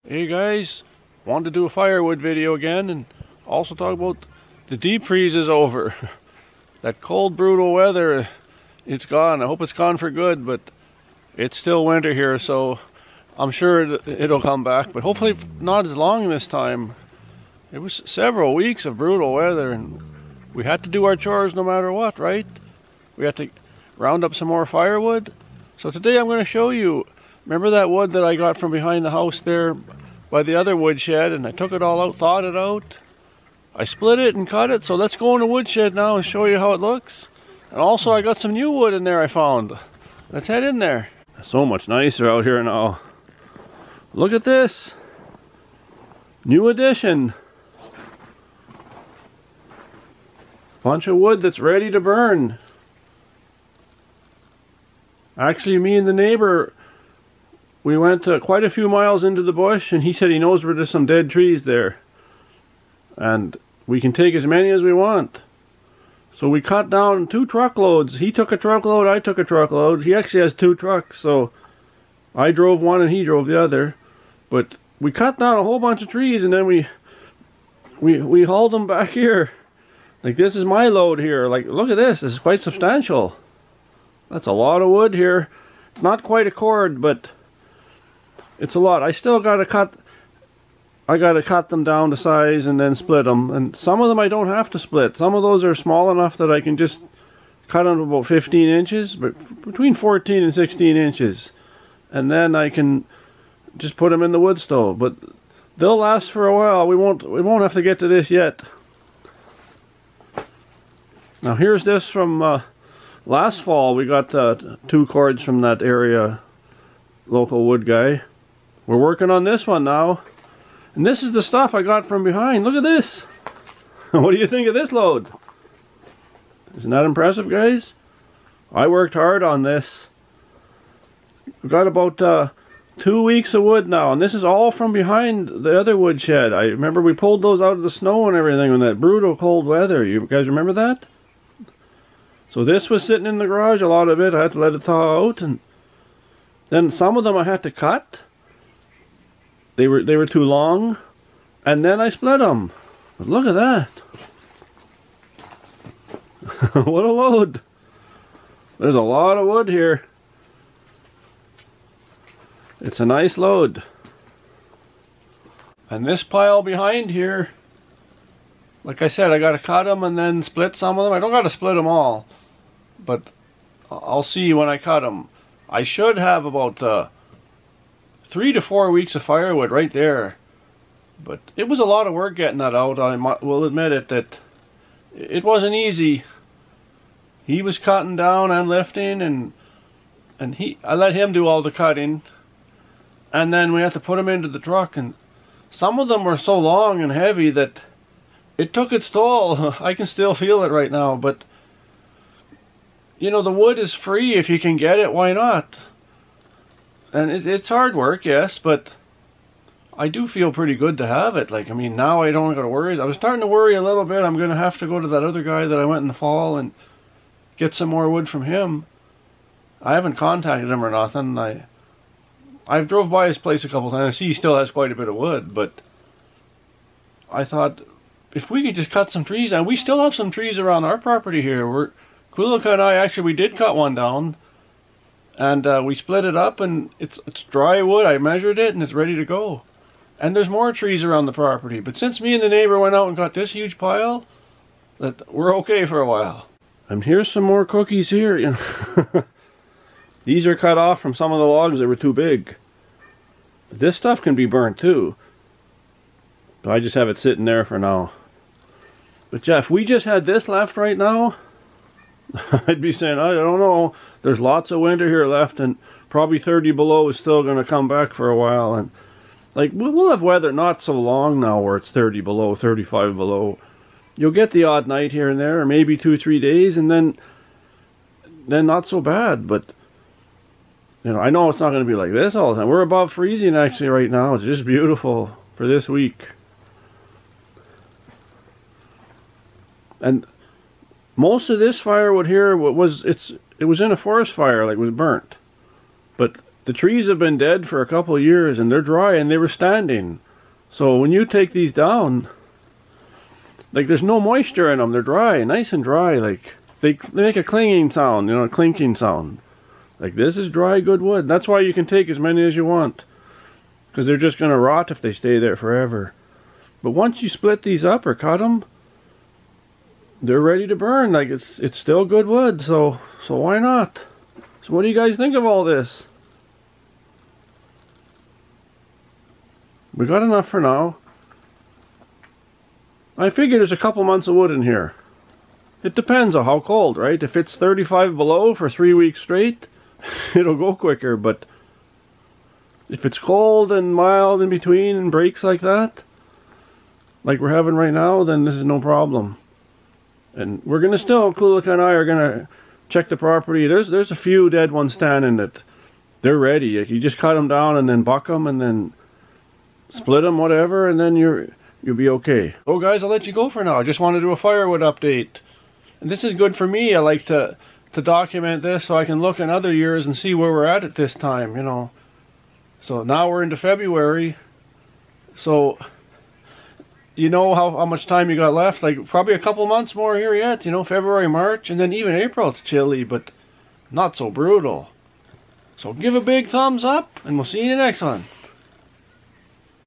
Hey guys, wanted to do a firewood video again and also talk about the deep freeze is over. That cold brutal weather, it's gone. I hope it's gone for good, but it's still winter here, so I'm sure it'll come back, but hopefully not as long this time. It was several weeks of brutal weather and we had to do our chores no matter what, right? We had to round up some more firewood. So today I'm going to show you, remember that wood that I got from behind the house there by the other woodshed, and I took it all out, thawed it out. I split it and cut it, so let's go in the woodshed now and show you how it looks. And also I got some new wood in there I found. Let's head in there. So much nicer out here now. Look at this. New addition. Bunch of wood that's ready to burn. Actually, me and the neighbor, we went quite a few miles into the bush, and he said he knows where there's some dead trees there. And we can take as many as we want. So we cut down 2 truckloads. He took a truckload, I took a truckload. He actually has 2 trucks, so I drove one and he drove the other. But we cut down a whole bunch of trees, and then we hauled them back here. Like, this is my load here. Like, look at this. This is quite substantial. That's a lot of wood here. It's not quite a cord, but it's a lot. I still gotta cut. I gotta cut them down to size and then split them. And some of them I don't have to split. Some of those are small enough that I can just cut them to about 15 inches, but between 14 and 16 inches. And then I can just put them in the wood stove. But they'll last for a while. We won't have to get to this yet. Now here's this from last fall. We got 2 cords from that area local wood guy. We're working on this one now. And this is the stuff I got from behind. Look at this. What do you think of this load? Isn't that impressive, guys? I worked hard on this. We've got about 2 weeks of wood now, and this is all from behind the other woodshed. I remember we pulled those out of the snow and everything in that brutal cold weather. You guys remember that? So this was sitting in the garage, a lot of it. I had to let it thaw out, and then some of them I had to cut. They were too long, and then I split them. But look at that. What a load. There's a lot of wood here. It's a nice load. And this pile behind here, like I said, I gotta cut them and then split some of them. I don't gotta split them all, but I'll see when I cut them. I should have about 3 to 4 weeks of firewood right there. But it was a lot of work getting that out. I will admit it, that it wasn't easy. He was cutting down and lifting, and I let him do all the cutting. And then we had to put them into the truck, and some of them were so long and heavy that it took its toll. I can still feel it right now, but you know, the wood is free if you can get it, why not? And it's hard work, yes, but I do feel pretty good to have it. Like, I mean, now I don't got to worry. I was starting to worry a little bit. I'm going to have to go to that other guy that I went in the fall and get some more wood from him. I haven't contacted him or nothing. I've drove by his place a couple times. I see he still has quite a bit of wood, but I thought, if we could just cut some trees down. We still have some trees around our property here. Kulika and I, actually, we did cut one down, and we split it up, and it's dry wood. I measured it, and it's ready to go. And there's more trees around the property. But since me and the neighbor went out and got this huge pile, that we're okay for a while. And here's some more cookies here. You know, these are cut off from some of the logs that were too big. But this stuff can be burnt too. But I just have it sitting there for now. But Jeff, we just had this left right now, I'd be saying, I don't know, there's lots of winter here left, and probably 30 below is still going to come back for a while. And like, we'll have weather not so long now where it's 30 below, 35 below. You'll get the odd night here and there, or maybe 2-3 days, and then not so bad. But you know, I know it's not going to be like this all the time. We're above freezing actually right now. It's just beautiful for this week. And most of this firewood here it was in a forest fire, like it was burnt. But the trees have been dead for a couple of years and they're dry and they were standing. So when you take these down, like there's no moisture in them. They're dry, nice and dry. Like they make a clinging sound, you know, a clinking sound. Like this is dry, good wood. That's why you can take as many as you want, because they're just gonna rot if they stay there forever. But once you split these up or cut them, they're ready to burn. Like it's still good wood. So why not? So what do you guys think of all this? We got enough for now. I figure there's a couple months of wood in here. It depends on how cold, right? If it's 35 below for 3 weeks straight, it'll go quicker. But if it's cold and mild in between and breaks like that, like we're having right now, then this is no problem. And we're gonna still, Kulik and I are gonna check the property. There's a few dead ones standing that they're ready. You just cut them down and then buck them and then split them, whatever, and then you'll be okay. Oh guys, I'll let you go for now. I just want to do a firewood update. And this is good for me. I like to document this so I can look in other years and see where we're at this time, you know. So now we're into February. So you know how much time you got left? Like probably a couple months more here yet, you know, February, March, and then even April it's chilly, but not so brutal. So give a big thumbs up and we'll see you in the next one.